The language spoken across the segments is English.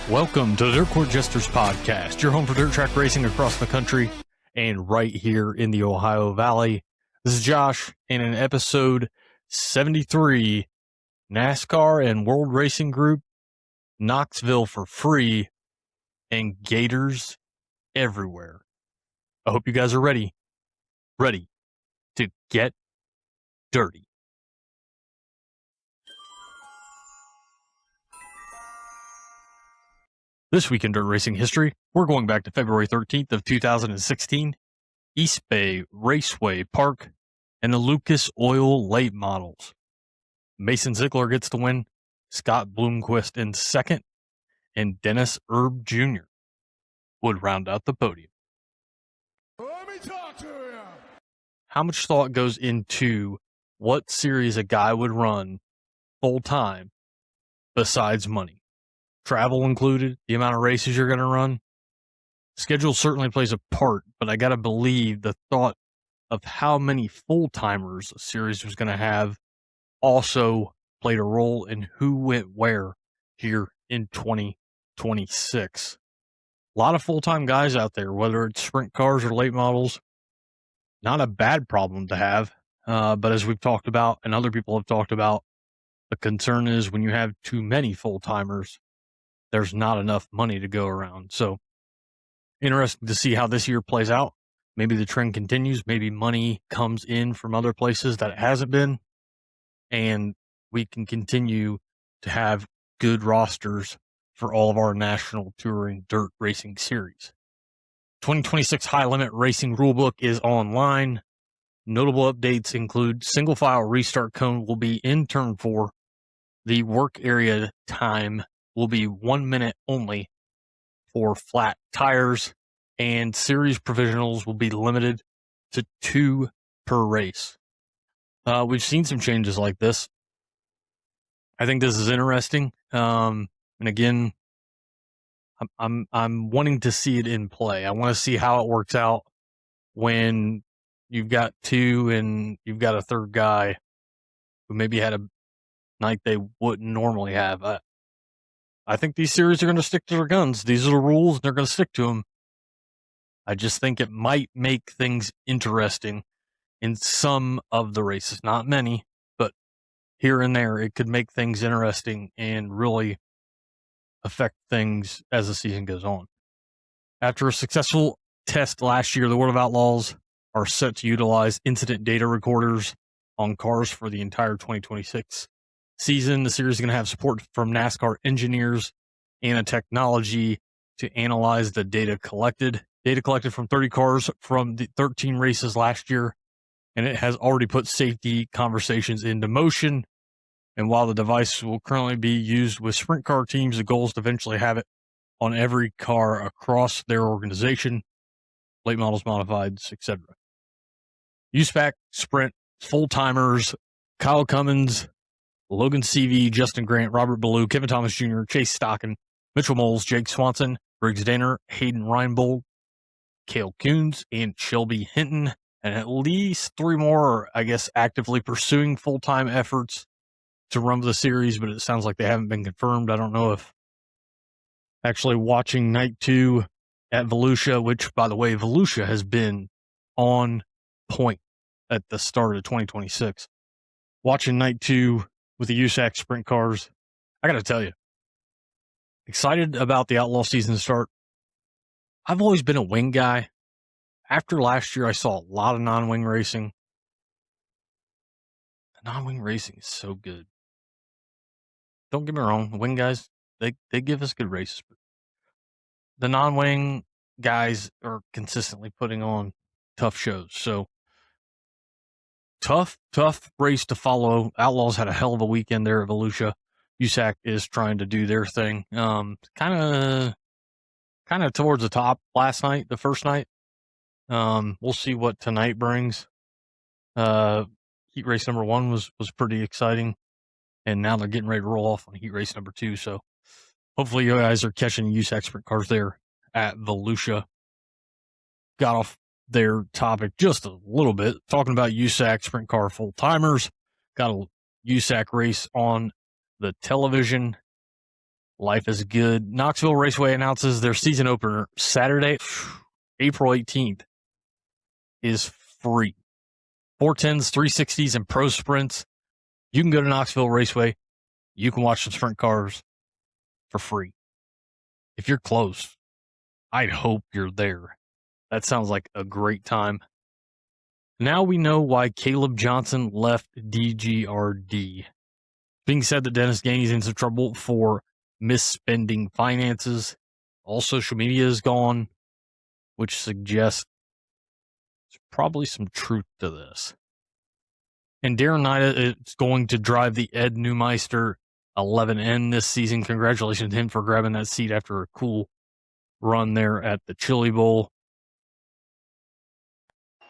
Welcome to the Dirt Court Jesters Podcast, your home for dirt track racing across the country and right here in the Ohio Valley. This is Josh, and in episode 73, NASCAR and World Racing Group, Knoxville for free, and GATORS everywhere. I hope you guys are ready to get dirty. This week in dirt racing history, we're going back to February 13th of 2016, East Bay Raceway Park, and the Lucas Oil late models. Mason Ziegler gets the win, Scott Bloomquist in second, and Dennis Erb Jr. would round out the podium. Let me talk to you. How much thought goes into what series a guy would run full time besides money? Travel included, the amount of races you're going to run. Schedule certainly plays a part, but I got to believe the thought of how many full-timers a series was going to have also played a role in who went where here in 2026. A lot of full-time guys out there, whether it's sprint cars or late models. Not a bad problem to have, but as we've talked about and other people have talked about, the concern is when you have too many full-timers, there's not enough money to go around. So interesting to see how this year plays out. Maybe the trend continues. Maybe money comes in from other places that it hasn't been. And we can continue to have good rosters for all of our national touring dirt racing series. 2026 High Limit Racing Rulebook is online. Notable updates include single file restart cone will be in turn 4. The work area time will be 1 minute only for flat tires, and series provisionals will be limited to 2 per race. We've seen some changes like this. I think this is interesting. And again, I'm wanting to see it in play. I want to see how it works out when you've got 2 and you've got a third guy who maybe had a night they wouldn't normally have. I think these series are going to stick to their guns. These are the rules, and they're going to stick to them. I just think it might make things interesting in some of the races. Not many, but here and there, it could make things interesting and really affect things as the season goes on. After a successful test last year, the World of Outlaws are set to utilize incident data recorders on cars for the entire 2026 season. The series is going to have support from NASCAR engineers and a technology to analyze the data collected. Data collected from 30 cars from the 13 races last year, and it has already put safety conversations into motion. And while the device will currently be used with sprint car teams, the goal is to eventually have it on every car across their organization, late models, modifieds, etc. USAC Sprint full-timers, Kyle Cummins, Logan CV, Justin Grant, Robert Ballou, Kevin Thomas Jr., Chase Stockin, Mitchell Moles, Jake Swanson, Briggs Danner, Hayden Reinbold, Cale Coons, and Shelby Hinton. And at least 3 more are, I guess, actively pursuing full-time efforts to run the series, but it sounds like they haven't been confirmed. I don't know if actually watching night 2 at Volusia, which, by the way, Volusia has been on point at the start of 2026. Watching night 2 with the USAC Sprint cars, I got to tell you, excited about the Outlaw season start. I've always been a wing guy. After last year, I saw a lot of non-wing racing. The non-wing racing is so good. Don't get me wrong, the wing guys, they give us good races. But the non-wing guys are consistently putting on tough shows. So, tough race to follow. Outlaws had a hell of a weekend there at Volusia. USAC is trying to do their thing. Kind of towards the top last night, the first night. We'll see what tonight brings. Heat race number 1 was pretty exciting, and now they're getting ready to roll off on heat race number 2. So hopefully you guys are catching USAC Sprint cars there at Volusia. Got off their topic just a little bit, talking about USAC Sprint car full timers. Got a USAC race on the television Life is good. Knoxville Raceway announces their season opener Saturday, April 18th, is free. 410s, 360s, and pro sprints. You can go to Knoxville Raceway. You can watch some sprint cars for free. If you're close, I'd hope you're there. That sounds like a great time. Now we know why Caleb Johnson left DGRD. Being said that Dennis Gainey's in some trouble for misspending finances. All social media is gone, which suggests there's probably some truth to this. And Darren Nida is going to drive the Ed Neumeister 11N this season. Congratulations to him for grabbing that seat after a cool run there at the Chili Bowl.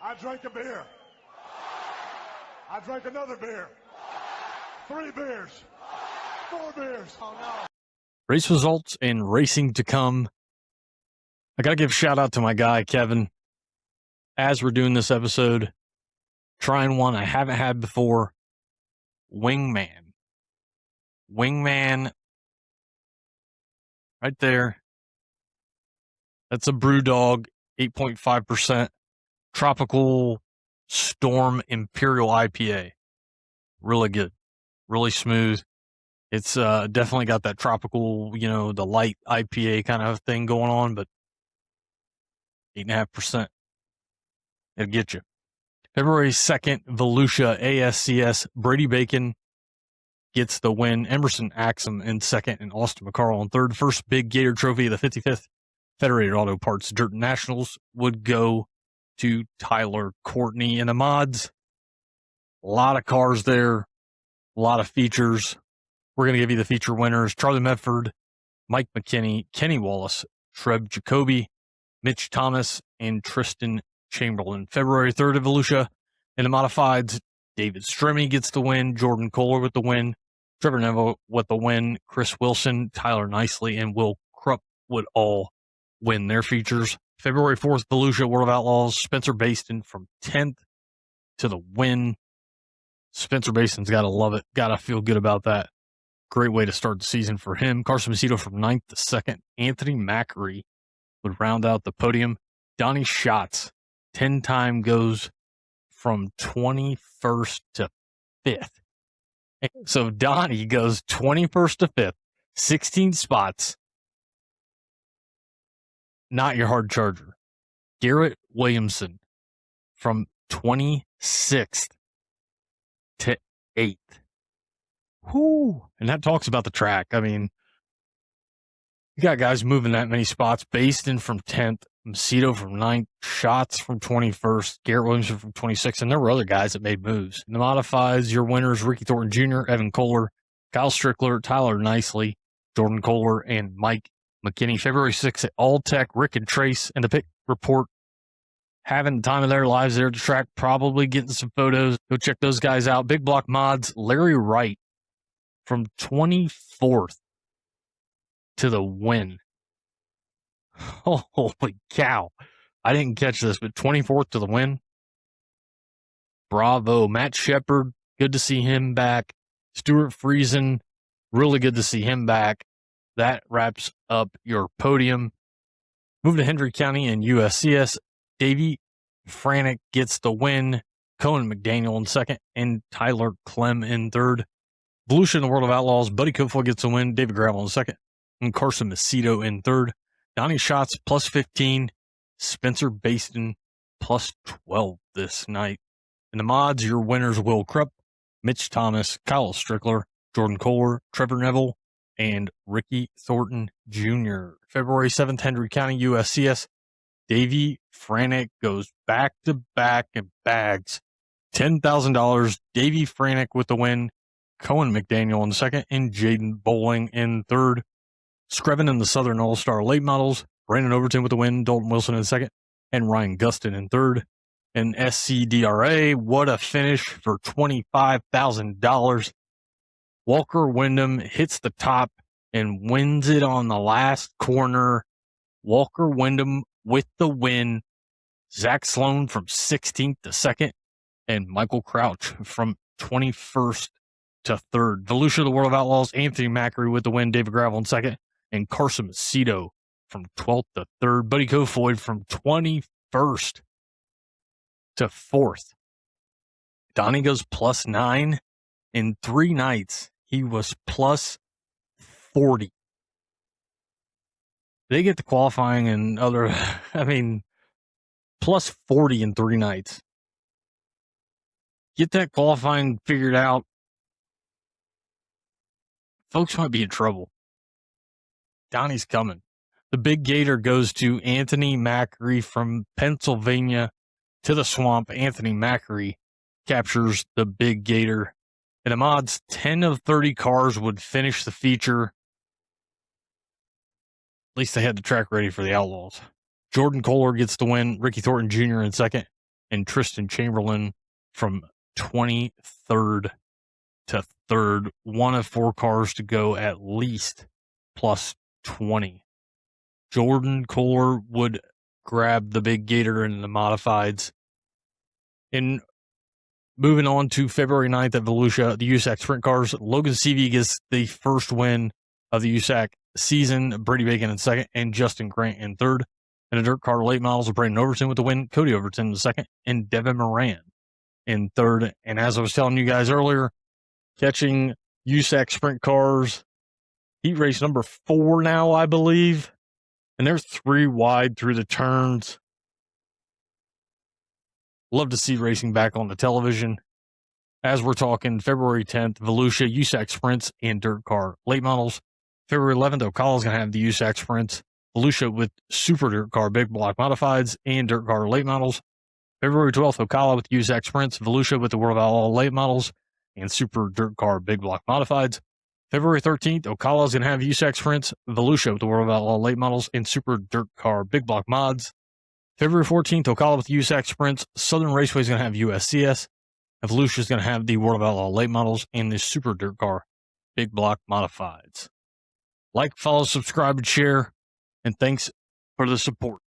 I drank a beer. I drank another beer. 3 beers. 4 beers. Oh, no. Race results and racing to come. I got to give a shout out to my guy, Kevin. As we're doing this episode, trying one I haven't had before. Wingman. Wingman. Right there. That's a Brew Dog, 8.5%. Tropical Storm Imperial IPA. Really good. Really smooth. It's definitely got that tropical, the light IPA kind of thing going on, but 8.5%. It'll get you. February 2nd, Volusia ASCS. Brady Bacon gets the win. Emerson Axum in second and Austin McCarl in third. First big Gator Trophy of the 55th Federated Auto Parts Dirt Nationals would go to Tyler Courtney. In the mods, a lot of cars there, a lot of features. We're going to give you the feature winners: Charlie Medford, Mike McKinney, Kenny Wallace, Treb Jacoby, Mitch Thomas, and Tristan Chamberlain. February 3rd at Volusia. In the modifieds, David Stremme gets the win, Jordan Kohler with the win, Trevor Neville with the win, Chris Wilson, Tyler Nicely, and Will Krupp would all win their features. February 4th, Volusia World of Outlaws, Spencer Baston from 10th to the win. Spencer Baston's got to love it. Got to feel good about that. Great way to start the season for him. Carson Macedo from 9th to 2nd. Anthony Macri would round out the podium. Donny Schatz, 10-time goes from 21st to 5th. So Donnie goes 21st to 5th, 16 spots. Not your hard charger. Garrett Williamson from 26th to 8th. Whoo. And that talks about the track. I mean, you got guys moving that many spots. Baston from 10th, Macedo from 9th, Schatz from 21st, Garrett Williamson from 26th, and there were other guys that made moves. In the modifieds, your winners, Ricky Thornton Jr., Evan Kohler, Kyle Strickler, Tyler Nicely, Jordan Kohler, and Mike McKinney. February 6th at All Tech, Rick and Trace and the pit report having the time of their lives there at the track, probably getting some photos. Go check those guys out. Big Block Mods, Larry Wright from 24th to the win. Holy cow. I didn't catch this, but 24th to the win. Bravo. Matt Shepard, good to see him back. Stuart Friesen, really good to see him back. That wraps up your podium. Moving to Hendry County and USCS, Davey Franick gets the win. Cohen McDaniel in second, and Tyler Clem in third. Volusia in the World of Outlaws, Buddy Kofoy gets the win. David Gravel in second, and Carson Macedo in third. Donnie Schatz plus 15. Spencer Baston plus 12 this night. In the mods, your winners: Will Krupp, Mitch Thomas, Kyle Strickler, Jordan Kohler, Trevor Neville, and Ricky Thornton Jr. February 7th, Hendry County, USCS. Davey Franick goes back-to-back in bags. $10,000. Davey Franick with the win. Cohen McDaniel in second, and Jaden Bowling in third. Screven in the Southern All-Star Late Models. Brandon Overton with the win. Dalton Wilson in second, and Ryan Gustin in third. And SCDRA, what a finish for $25,000. Walker Wyndham hits the top and wins it on the last corner. Walker Wyndham with the win. Zach Sloan from 16th to 2nd, and Michael Crouch from 21st to third. Volusia, the World of Outlaws, Anthony Macri with the win, David Gravel in second, and Carson Macedo from 12th to third. Buddy Kofoid from 21st to fourth. Donny goes +9. In 3 nights, he was +40. They get the qualifying and other, +40 in 3 nights. Get that qualifying figured out. Folks might be in trouble. Donny's coming. The Big Gator goes to Anthony Macri from Pennsylvania to the Swamp. Anthony Macri captures the Big Gator. In the mods, 10 of 30 cars would finish the feature. At least they had the track ready for the Outlaws. Jordan Kohler gets the win. Ricky Thornton Jr. in second. And Tristan Chamberlain from 23rd to third. 1 of 4 cars to go at least +20. Jordan Kohler would grab the Big Gator in the modifieds. And moving on to February 9th at Volusia, the USAC Sprint cars, Logan Seavey gets the first win of the USAC season. Brady Bacon in second, and Justin Grant in third. And the Dirt Car late models of Brandon Overton with the win, Cody Overton in second, and Devin Moran in third. And as I was telling you guys earlier, catching USAC Sprint cars, heat race number 4 now, I believe. And they're 3 wide through the turns. Love to see racing back on the television. As we're talking, February 10th, Volusia, USAC Sprints, and Dirt Car late models. February 11th, Ocala's going to have the USAC Sprints. Volusia with Super Dirt Car Big Block Modifieds and Dirt Car late models. February 12th, Ocala with USAC Sprints. Volusia with the World of Outlaw late models and Super Dirt Car Big Block Modifieds. February 13th, Ocala's going to have USAC Sprints, Volusia with the World of Outlaw late models and Super Dirt Car Big Block Mods. February 14th, Ocala with USAC Sprints, Southern Raceway is going to have USCS, and Volusia is going to have the World of Outlaw late models and the Super Dirt Car Big Block Modifieds. Like, follow, subscribe, and share, and thanks for the support.